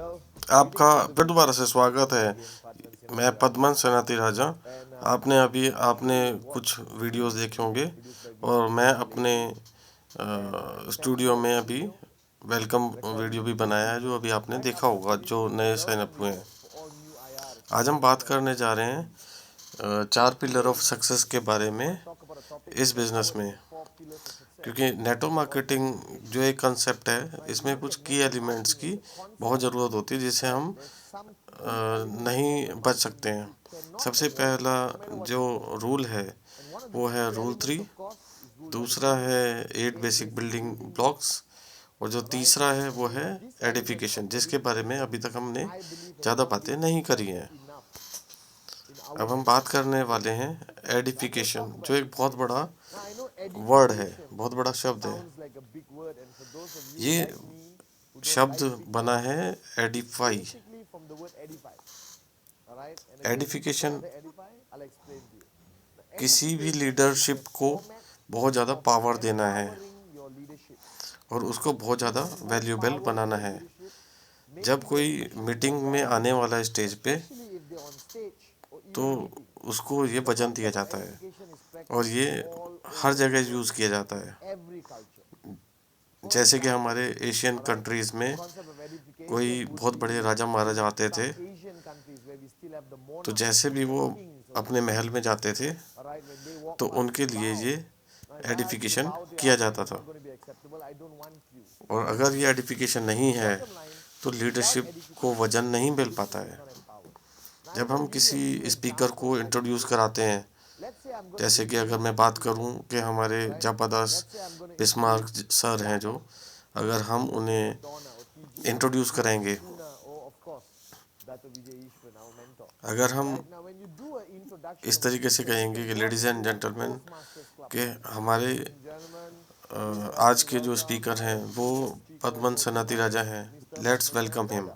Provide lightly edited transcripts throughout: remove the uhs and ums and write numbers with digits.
आपका फिर दोबारा से स्वागत है। मैं पद्मन सेनाती राजा। आपने कुछ वीडियोस देखे होंगे और मैं अपने स्टूडियो में अभी वेलकम वीडियो भी बनाया है, जो अभी आपने देखा होगा, जो नए साइन अप हुए हैं। आज हम बात करने जा रहे हैं 4 पिलर ऑफ सक्सेस के बारे में इस बिजनेस में, क्योंकि नेटवर्क मार्केटिंग जो एक कंसेप्ट है, इसमें कुछ की एलिमेंट्स की बहुत ज़रूरत होती है जिससे हम नहीं बच सकते हैं। सबसे पहला जो रूल है वो है रूल 3। दूसरा है 8 बेसिक बिल्डिंग ब्लॉक्स। और जो तीसरा है वो है एडिफिकेशन, जिसके बारे में अभी तक हमने ज़्यादा बातें नहीं करी हैं। अब हम बात करने वाले हैं एडिफिकेशन, जो एक बहुत बड़ा वर्ड है, बहुत बड़ा शब्द है। ये शब्द बना है एडिफाई। एडिफिकेशन किसी भी लीडरशिप को बहुत ज़्यादा पावर देना है और उसको बहुत ज़्यादा वैल्यूएबल बनाना है। जब कोई मीटिंग में आने वाला है स्टेज पे, तो उसको ये वचन दिया जाता है और ये हर जगह यूज़ किया जाता है। जैसे कि हमारे एशियन कंट्रीज़ में कोई बहुत बड़े राजा महाराजा आते थे, तो जैसे भी वो अपने महल में जाते थे तो उनके लिए ये एडिफिकेशन किया जाता था। और अगर ये एडिफिकेशन नहीं है तो लीडरशिप को वजन नहीं मिल पाता है। जब हम किसी स्पीकर को इंट्रोड्यूस कराते हैं, जैसे कि अगर मैं बात करूं कि हमारे जापादास बिस्मार्क सर हैं, जो अगर हम उन्हें इंट्रोड्यूस कराएंगे, अगर हम इस तरीके से कहेंगे कि लेडीज़ एंड जेंटलमैन, कि हमारे आज के जो स्पीकर हैं वो पद्मन सनाती राजा हैं, लेट्स वेलकम हिम।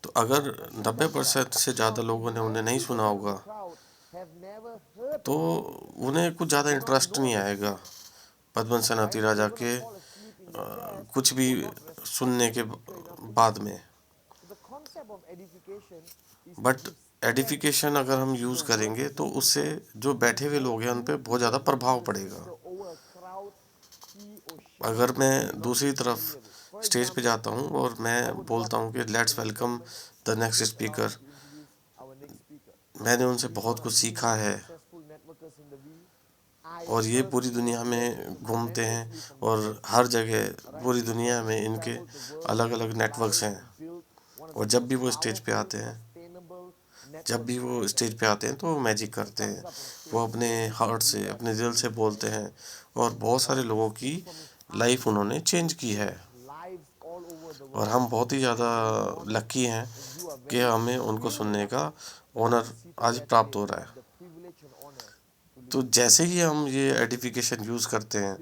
तो अगर 90% से ज़्यादा लोगों ने उन्हें नहीं सुना होगा तो उन्हें कुछ ज़्यादा इंटरेस्ट नहीं आएगा पद्मन सनाती राजा के कुछ भी सुनने के बाद में। बट एडिफिकेशन अगर हम यूज़ करेंगे तो उससे जो बैठे हुए लोग हैं उन पे बहुत ज़्यादा प्रभाव पड़ेगा। अगर मैं दूसरी तरफ स्टेज पे जाता हूँ और मैं बोलता हूँ कि let's welcome the next speaker, मैंने उनसे बहुत कुछ सीखा है और ये पूरी दुनिया में घूमते हैं और हर जगह पूरी दुनिया में इनके अलग अलग नेटवर्क्स हैं। और जब भी वो स्टेज पे आते हैं तो वो मैजिक करते हैं। वो अपने हार्ट से, अपने दिल से बोलते हैं और बहुत सारे लोगों की लाइफ उन्होंने चेंज की है। और हम बहुत ही ज़्यादा लकी हैं कि हमें उनको सुनने का ऑनर आज प्राप्त हो रहा है। तो जैसे ही हम ये एडिफिकेशन यूज़ करते हैं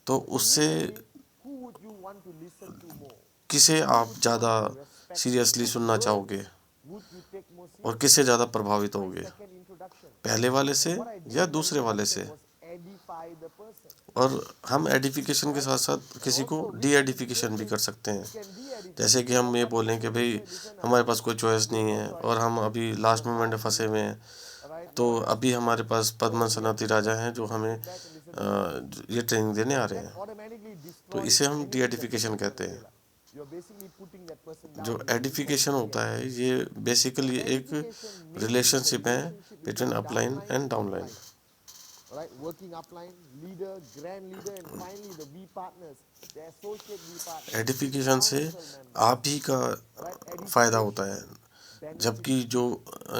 तो उससे किसे आप ज़्यादा सीरियसली सुनना चाहोगे और किससे ज़्यादा प्रभावित होगे, पहले वाले से या दूसरे वाले से? और हम एडिफिकेशन के साथ साथ किसी को डी एडिफिकेशन भी कर सकते हैं। जैसे कि हम ये बोलें कि भाई हमारे पास कोई चॉइस नहीं है और हम अभी लास्ट मोमेंट में फंसे हुए हैं, तो अभी हमारे पास पद्मन सनाती राजा हैं जो हमें ये ट्रेनिंग देने आ रहे हैं। तो इसे हम डी एडिफिकेशन कहते हैं। जो एडिफिकेशन होता है ये बेसिकली एक रिलेशनशिप है between upline and downline. Edification से आप ही का फ़ायदा होता है, जबकि जो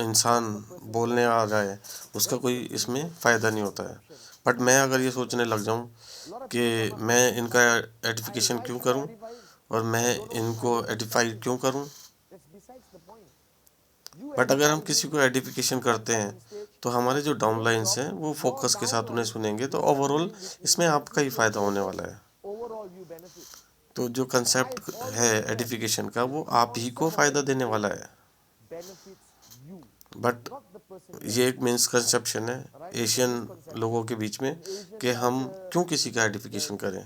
इंसान बोलने आ रहा है उसका कोई इसमें फ़ायदा नहीं होता है। बट मैं अगर ये सोचने लग जाऊं कि मैं इनका एडिफिकेशन क्यों करूं और मैं इनको एडिफाई क्यों करूं, बट अगर हम किसी को एडिफिकेशन करते हैं तो हमारे जो डाउनलाइंस हैं वो फोकस के साथ उन्हें सुनेंगे, तो ओवरऑल इसमें आपका ही फ़ायदा होने वाला है। तो जो कंसेप्ट है एडिफिकेशन का वो आप ही को फ़ायदा देने वाला है। बट ये एक मिसकंसेप्शन है एशियन लोगों के बीच में कि हम क्यों किसी का एडिफिकेशन करें।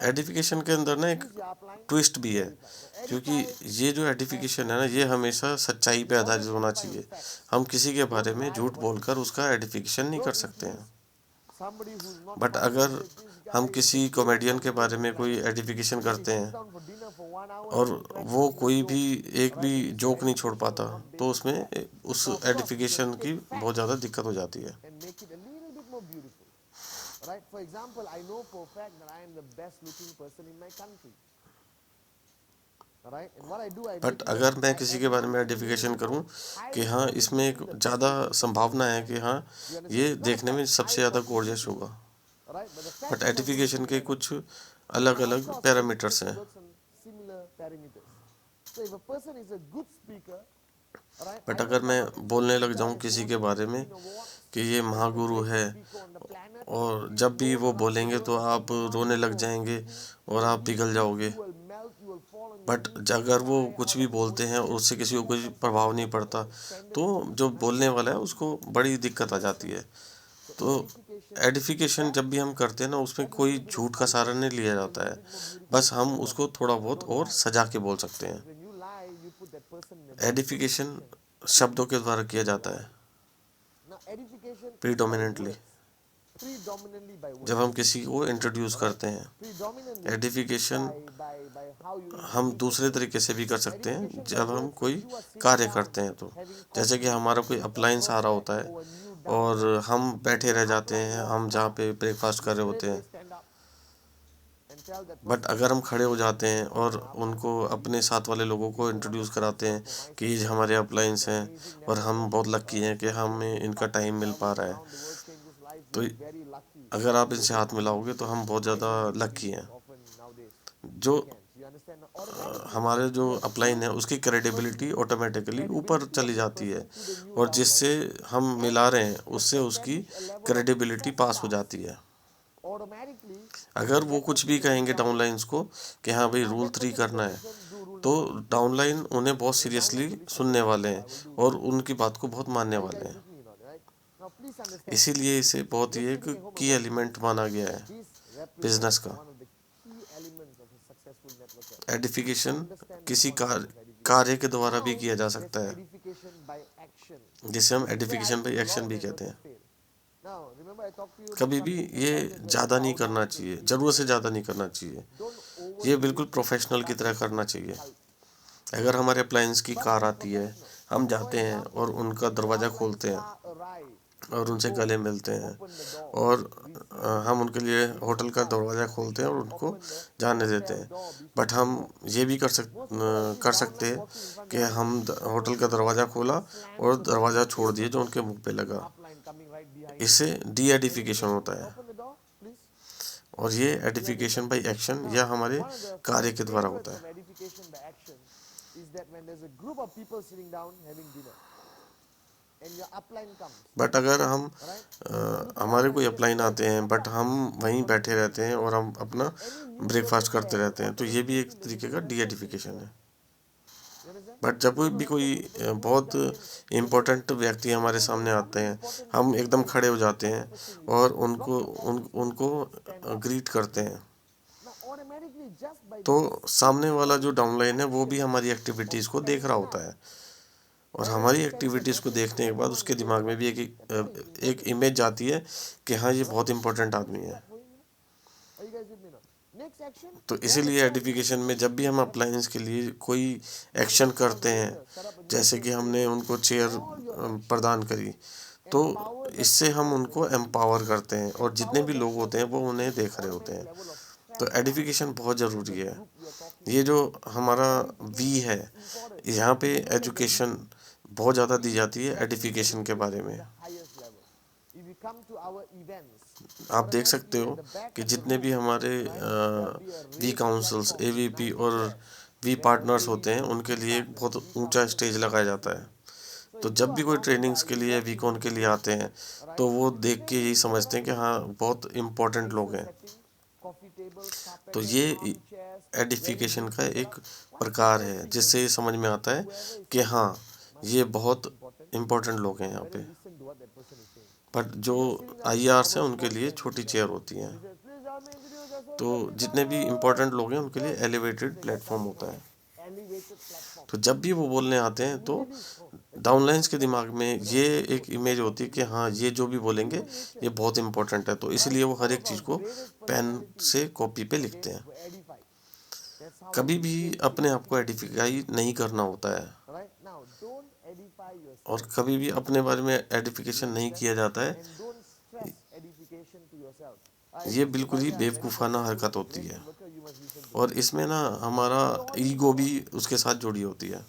एडिफिकेशन के अंदर ना एक ट्विस्ट भी है, क्योंकि ये जो एडिफिकेशन है ना, ये हमेशा सच्चाई पे आधारित होना चाहिए। हम किसी के बारे में झूठ बोलकर उसका एडिफिकेशन नहीं कर सकते हैं। बट अगर हम किसी कॉमेडियन के बारे में कोई एडिफिकेशन करते हैं और वो कोई भी एक भी जोक नहीं छोड़ पाता, तो उसमें उस एडिफिकेशन की बहुत ज़्यादा दिक्कत हो जाती है। बट अगर मैं किसी के बारे में एडिफिकेशन करूं कि हाँ, इसमें एक ज़्यादा संभावना है कि हाँ, ये देखने में सबसे ज़्यादा गॉर्जियस होगा, बट एडिफिकेशन के कुछ अलग अलग पैरामीटर्स हैं। बट अगर मैं बोलने लग जाऊं किसी के बारे में कि ये महागुरु है, और जब भी वो बोलेंगे तो आप रोने लग जाएंगे और आप पिघल जाओगे, बट अगर वो कुछ भी बोलते हैं और उससे किसी को कोई प्रभाव नहीं पड़ता, तो जो बोलने वाला है उसको बड़ी दिक्कत आ जाती है। तो एडिफिकेशन जब भी हम करते हैं ना, उसमें कोई झूठ का सहारा नहीं लिया जाता है, बस हम उसको थोड़ा बहुत और सजा के बोल सकते हैं। एडिफिकेशन शब्दों के द्वारा किया जाता है प्रीडोमिनेंटली, जब हम किसी को इंट्रोड्यूस करते हैं। एडिफिकेशन हम दूसरे तरीके से भी कर सकते हैं, जब हम कोई कार्य करते हैं, तो जैसे कि हमारा कोई अप्लायंस आ रहा होता है और हम बैठे रह जाते हैं, हम जहाँ पे ब्रेकफास्ट कर रहे होते हैं, बट अगर हम खड़े हो जाते हैं और उनको अपने साथ वाले लोगों को इंट्रोड्यूस कराते हैं कि ये हमारे अप्लायंस हैं और हम बहुत लकी हैं कि हमें इनका टाइम मिल पा रहा है, तो अगर आप इनसे हाथ मिलाओगे तो हम बहुत ज़्यादा लकी हैं। जो हमारे जो अपलाइन है उसकी क्रेडिबिलिटी ऑटोमेटिकली ऊपर चली जाती है, और जिससे हम मिला रहे हैं उससे उसकी क्रेडिबिलिटी पास हो जाती है। अगर वो कुछ भी कहेंगे डाउनलाइंस को कि हाँ भाई रूल 3 करना है, तो डाउनलाइन उन्हें बहुत सीरियसली सुनने वाले हैं और उनकी बात को बहुत मानने वाले हैं। इसीलिए इसे बहुत ही एक की एलिमेंट माना गया है बिजनेस का। एडिफिकेशन किसी कार्य के द्वारा भी किया जा सकता है, जिसे हम एडिफिकेशन बाय एक्शन भी कहते हैं। कभी भी ये ज़्यादा नहीं करना चाहिए, ज़रूरत से ज़्यादा नहीं करना चाहिए, ये बिल्कुल प्रोफेशनल की तरह करना चाहिए। अगर हमारे अप्लायंस की कार आती है, हम जाते हैं और उनका दरवाज़ा खोलते हैं और उनसे गले मिलते हैं, और हम उनके लिए होटल का दरवाज़ा खोलते हैं और उनको जाने देते हैं। बट हम ये भी कर सकते हैं कि हम होटल का दरवाज़ा खोला और दरवाज़ा छोड़ दिए जो उनके मुंह पे लगा। इससे डी एडिफिकेशन होता है, और ये एडिफिकेशन बाय एक्शन या हमारे कार्य के द्वारा होता है। बट अगर हम हमारे कोई अपलाइन आते हैं बट हम वहीं बैठे रहते हैं और हम अपना ब्रेकफास्ट करते रहते हैं, तो ये भी एक तरीके का डी एडिफिकेशन है। बट जब भी कोई बहुत इम्पोर्टेंट व्यक्ति हमारे सामने आते हैं, हम एकदम खड़े हो जाते हैं और उनको ग्रीट करते हैं, तो सामने वाला जो डाउनलाइन है वो भी हमारी एक्टिविटीज़ को देख रहा होता है, और हमारी एक्टिविटीज़ को देखने के बाद उसके दिमाग में भी एक इमेज जाती है कि हाँ, ये बहुत इम्पोर्टेंट आदमी है। तो इसीलिए एडिफिकेशन में जब भी हम अप्लायंस के लिए कोई एक्शन करते हैं, जैसे कि हमने उनको चेयर प्रदान करी, तो इससे हम उनको एम्पावर करते हैं, और जितने भी लोग होते हैं वो उन्हें देख रहे होते हैं। तो एडिफिकेशन बहुत ज़रूरी है। ये जो हमारा वी है, यहाँ पे एजुकेशन बहुत ज़्यादा दी जाती है एडिफिकेशन के बारे में। आप देख सकते हो कि जितने भी हमारे वी काउंसिल्स, एवीपी और वी पार्टनर्स होते हैं, उनके लिए एक बहुत ऊंचा स्टेज लगाया जाता है। तो जब भी कोई ट्रेनिंग्स के लिए वीकॉन के लिए आते हैं, तो वो देख के यही समझते हैं कि हाँ, बहुत इम्पोर्टेंट लोग हैं। तो ये एडिफिकेशन का एक प्रकार है, जिससे ये समझ में आता है कि हाँ, ये बहुत इम्पोर्टेंट लोग हैं यहाँ पे। बट जो आईआरस हैं उनके लिए छोटी चेयर होती हैं। तो जितने भी इम्पोर्टेंट लोग हैं उनके लिए एलिवेटेड प्लेटफॉर्म होता है। तो जब भी वो बोलने आते हैं तो डाउनलाइंस के दिमाग में ये एक इमेज होती है कि हाँ, ये जो भी बोलेंगे ये बहुत इम्पोर्टेंट है, तो इसलिए वो हर एक चीज़ को पेन से कॉपी पे लिखते हैं। कभी भी अपने आप को एडिफाई नहीं करना होता है, और कभी भी अपने बारे में एडिफिकेशन नहीं किया जाता है। ये बिल्कुल ही बेवकूफ़ाना हरकत होती है, और इसमें ना हमारा ईगो भी उसके साथ जुड़ी होती है।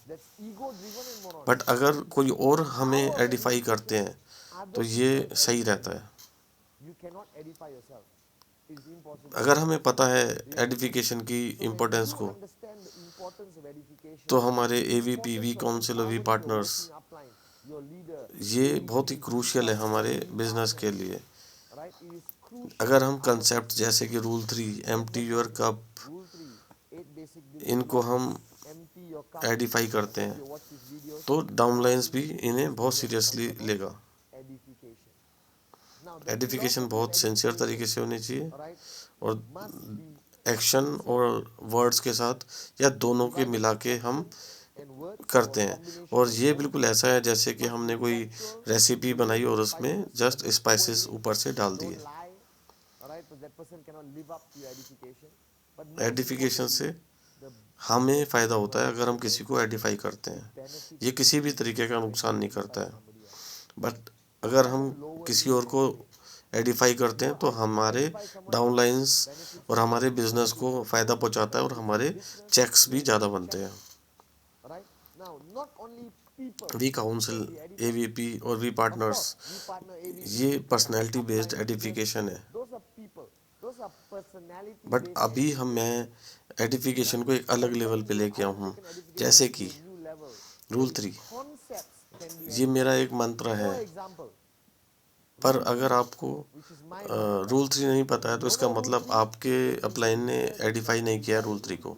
बट अगर कोई और हमें एडिफाई करते हैं तो ये सही रहता है। अगर हमें पता है एडिफिकेशन की इम्पोर्टेंस को, तो हमारे एवीपी, वी काउंसिल और वी पार्टनर्स, ये बहुत ही क्रूशियल है हमारे बिजनेस के लिए। अगर हम कंसेप्ट जैसे कि रूल 3, एम्प्टी योर कप, इनको हम एडिफाई करते हैं तो डाउनलाइंस भी इन्हें बहुत सीरियसली लेगा। एडिफिकेशन बहुत सिंसियर तरीके से होनी चाहिए, और एक्शन और वर्ड्स के साथ या दोनों के मिला के हम करते हैं। और ये बिल्कुल ऐसा है जैसे कि हमने कोई रेसिपी बनाई और उसमें जस्ट स्पाइसेस ऊपर से डाल दिए। एडिफिकेशन से हमें फ़ायदा होता है अगर हम किसी को एडिफाई करते हैं। ये किसी भी तरीके का नुकसान नहीं करता है। बट अगर हम किसी और को एडिफाई करते हैं तो हमारे डाउनलाइंस और हमारे बिजनेस को फ़ायदा पहुंचाता है, और हमारे चेक्स भी ज़्यादा बनते हैं। वी काउंसिल, एवीपी और वी पार्टनर्स, ये पर्सनैलिटी बेस्ड एडिफिकेशन है। बट अभी मैं एडिफिकेशन को एक अलग लेवल पे लेके आया हूँ, जैसे कि रूल 3, ये मेरा एक मंत्र है। पर अगर आपको रूल 3 नहीं पता है तो इसका मतलब आपके अपलाइन ने एडिफाई नहीं किया रूल 3 को।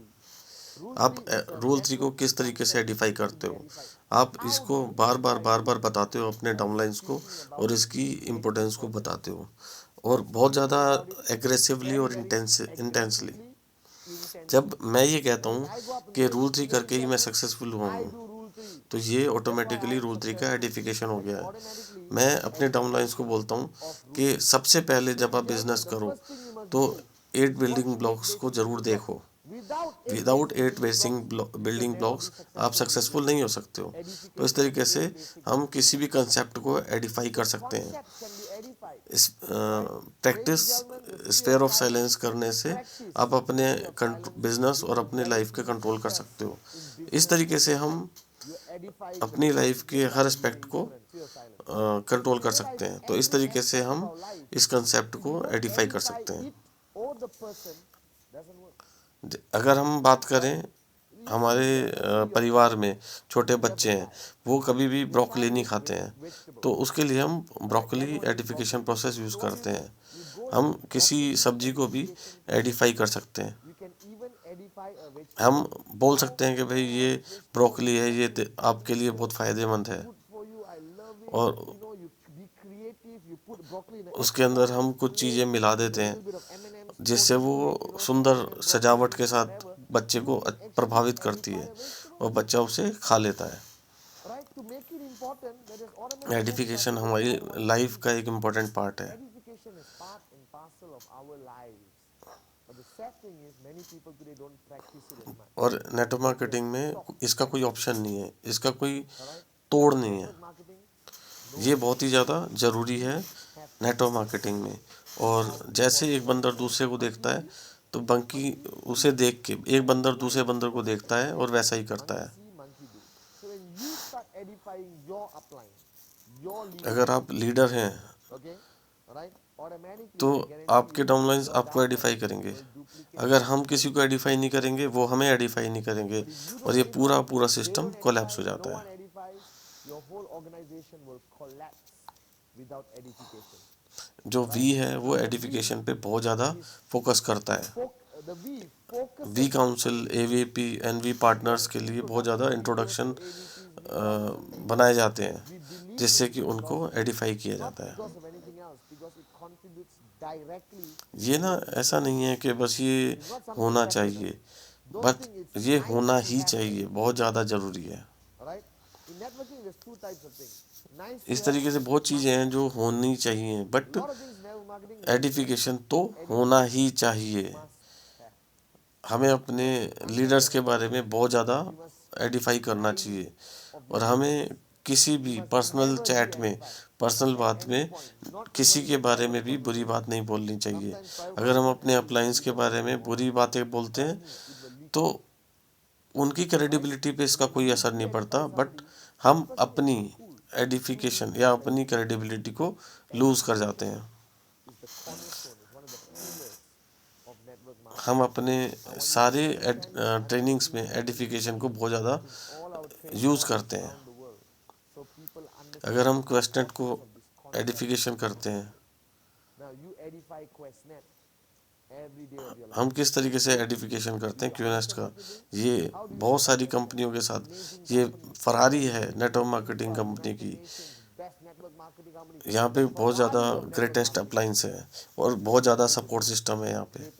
आप रूल 3 को किस तरीके से एडिफाई करते हो, आप इसको बार बार बताते हो अपने डाउनलाइंस को, और इसकी इम्पोर्टेंस को बताते हो, और बहुत ज़्यादा एग्रेसिवली और इंटेंसली। जब मैं ये कहता हूँ कि रूल 3 करके ही मैं सक्सेसफुल हुआ हूँ, तो ये ऑटोमेटिकली रूल 3 का एडिफिकेशन हो गया है। मैं अपने डाउनलाइंस को बोलता हूँ कि सबसे पहले जब आप बिजनेस करो तो 8 बिल्डिंग ब्लॉक्स को ज़रूर देखो। विदाउट 8 बेसिक बिल्डिंग ब्लॉक्स आप सक्सेसफुल नहीं हो सकते हो। तो इस तरीके से हम किसी भी कंसेप्ट को एडिफाई कर सकते हैं। इस प्रैक्टिस स्फीयर ऑफ साइलेंस करने से आप अपने बिजनेस और अपने लाइफ के कंट्रोल कर सकते हो। इस तरीके से हम अपनी लाइफ के हर एस्पेक्ट को कंट्रोल कर सकते हैं। तो इस तरीके से हम इस कंसेप्ट को एडिफाई कर सकते हैं। अगर हम बात करें हमारे परिवार में छोटे बच्चे हैं, वो कभी भी ब्रोकली नहीं खाते हैं, तो उसके लिए हम ब्रोकली एडिफिकेशन प्रोसेस यूज़ करते हैं। हम किसी सब्जी को भी एडिफाई कर सकते हैं। हम बोल सकते हैं कि भाई ये ब्रोकली है, ये आपके लिए बहुत फ़ायदेमंद है, और उसके अंदर हम कुछ चीज़ें मिला देते हैं जिससे वो सुंदर सजावट के साथ बच्चे को प्रभावित करती है, और बच्चा उसे खा लेता है। एडिफिकेशन हमारी लाइफ का एक इम्पोर्टेंट पार्ट है। और नेटवर्क मार्केटिंग में इसका कोई ऑप्शन नहीं है, इसका कोई तोड़ नहीं है। ये बहुत ही ज़्यादा ज़रूरी है नेटवर्क मार्केटिंग में। और जैसे एक बंदर दूसरे को देखता है, तो बाकी उसे देख के एक बंदर दूसरे बंदर को देखता है और वैसा ही करता है। अगर आप लीडर हैं तो आपके डाउनलाइंस आपको एडिफाई करेंगे। अगर हम किसी को एडिफाई नहीं करेंगे, वो हमें एडिफाई नहीं करेंगे, और ये पूरा सिस्टम कोलैप्स हो जाता है। जो वी है वो एडिफिकेशन पे बहुत ज़्यादा फोकस करता है। V council, AVP and V partners के लिए बहुत ज़्यादा इंट्रोडक्शन बनाए जाते हैं जिससे कि उनको एडिफाई किया जाता है। ये ना ऐसा नहीं है कि बस ये होना चाहिए, बट ये होना ही चाहिए, बहुत ज़्यादा ज़रूरी है। इस तरीके से बहुत चीज़ें हैं जो होनी चाहिए, बट एडिफिकेशन तो होना ही चाहिए। हमें अपने लीडर्स के बारे में बहुत ज़्यादा एडिफाई करना चाहिए, और हमें किसी भी पर्सनल चैट में, पर्सनल बात में किसी के बारे में भी बुरी बात नहीं बोलनी चाहिए। अगर हम अपने अपलायंस के बारे में बुरी बातें बोलते हैं तो उनकी क्रेडिबिलिटी पे इसका कोई असर नहीं पड़ता, बट हम अपनी एडिफिकेशन या अपनी क्रेडिबिलिटी को लूज कर जाते हैं। हम अपने सारे ट्रेनिंग्स में एडिफिकेशन को बहुत ज़्यादा यूज़ करते हैं। अगर हम क्वेश्चन को एडिफिकेशन करते हैं, हम किस तरीके से एडिफिकेशन करते हैं क्यूनेस्ट का, ये बहुत सारी कंपनियों के साथ, ये फरारी है नेटवर्क मार्केटिंग कंपनी की। यहाँ पे बहुत ज़्यादा ग्रेटेस्ट अप्लायंस है और बहुत ज़्यादा सपोर्ट सिस्टम है यहाँ पे,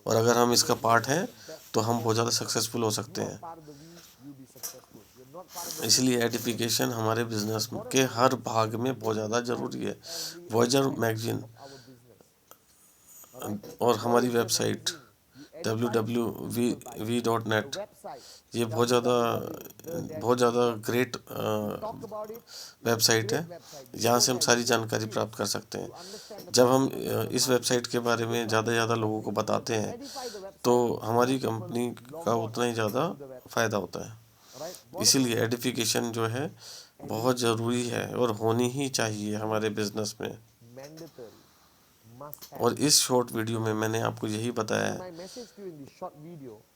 और अगर हम इसका पार्ट हैं तो हम बहुत ज़्यादा सक्सेसफुल हो सकते हैं। इसलिए एडिफिकेशन हमारे बिजनेस के हर भाग में बहुत ज़्यादा ज़रूरी है। वॉयजर मैगजीन और हमारी वेबसाइट www.v.net, ये बहुत ज़्यादा ग्रेट वेबसाइट है, जहाँ से हम सारी जानकारी प्राप्त कर सकते हैं। जब हम इस वेबसाइट के बारे में ज़्यादा लोगों को बताते हैं तो हमारी कंपनी का उतना ही ज़्यादा फ़ायदा होता है। इसीलिए एडिफिकेशन जो है बहुत ज़रूरी है और होनी ही चाहिए हमारे बिजनेस में। और इस शॉर्ट वीडियो में मैंने आपको यही बताया है,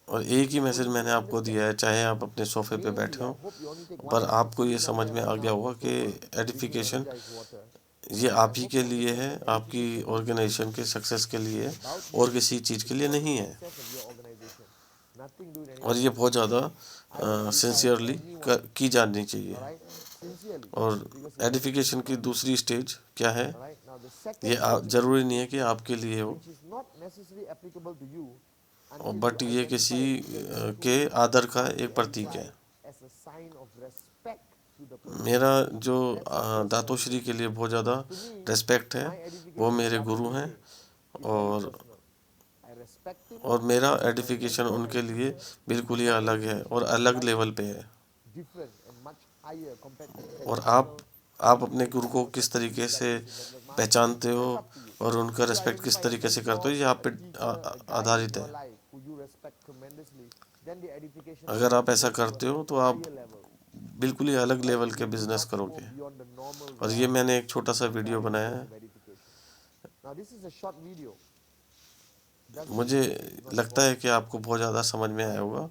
और एक ही मैसेज मैंने आपको दिया है, चाहे आप अपने सोफे पे बैठे हो, पर आपको ये समझ में आ गया होगा कि एडिफिकेशन ये आप ही के लिए है, आपकी ऑर्गेनाइजेशन के सक्सेस के लिए, और किसी चीज़ के लिए नहीं है। और ये बहुत ज़्यादा सिंसियरली की जानी चाहिए। और एडिफिकेशन की दूसरी स्टेज क्या है, ये ज़रूरी नहीं है कि आपके लिए हो, बट ये किसी के आदर का एक प्रतीक है। मेरा जो दातोश्री के लिए बहुत ज़्यादा रिस्पेक्ट है, वो मेरे गुरु हैं, और मेरा एडिफिकेशन उनके लिए बिल्कुल ही अलग है और अलग लेवल पे है। और आप अपने गुरु को किस तरीके से पहचानते हो और उनका रिस्पेक्ट किस तरीके से करते हो, ये आप पे आधारित है। अगर आप ऐसा करते हो तो आप बिल्कुल ही अलग लेवल के बिजनेस करोगे। और ये मैंने एक छोटा सा वीडियो बनाया है। मुझे लगता है कि आपको बहुत ज़्यादा समझ में आया होगा।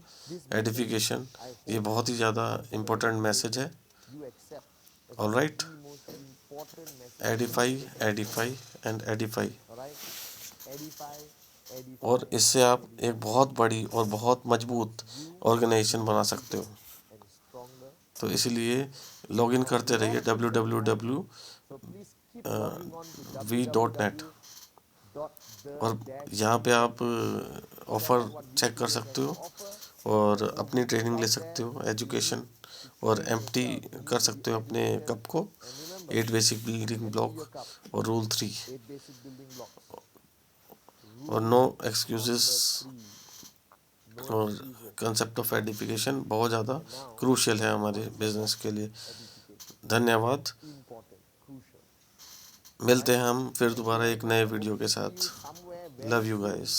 एडिफिकेशन ये बहुत ही ज़्यादा इम्पोर्टेंट मैसेज है। Alright, Edify Edify and Edify, और इससे आप एक बहुत बड़ी और बहुत मजबूत ऑर्गेनाइजेशन बना सकते हो। तो इसलिए लॉगिन करते रहिए www.v.net, और यहाँ पे आप ऑफ़र चेक कर सकते हो और अपनी ट्रेनिंग ले सकते हो, एजुकेशन, और एम्प्टी कर सकते हो अपने कप को, 8 बेसिक बिल्डिंग ब्लॉक और रूल 3, और नो एक्सक्यूजेस, और कंसेप्ट ऑफ एडिफिकेशन बहुत ज़्यादा क्रूशियल है हमारे बिजनेस के लिए। धन्यवाद। मिलते हैं हम फिर दोबारा एक नए वीडियो के साथ। Love you guys.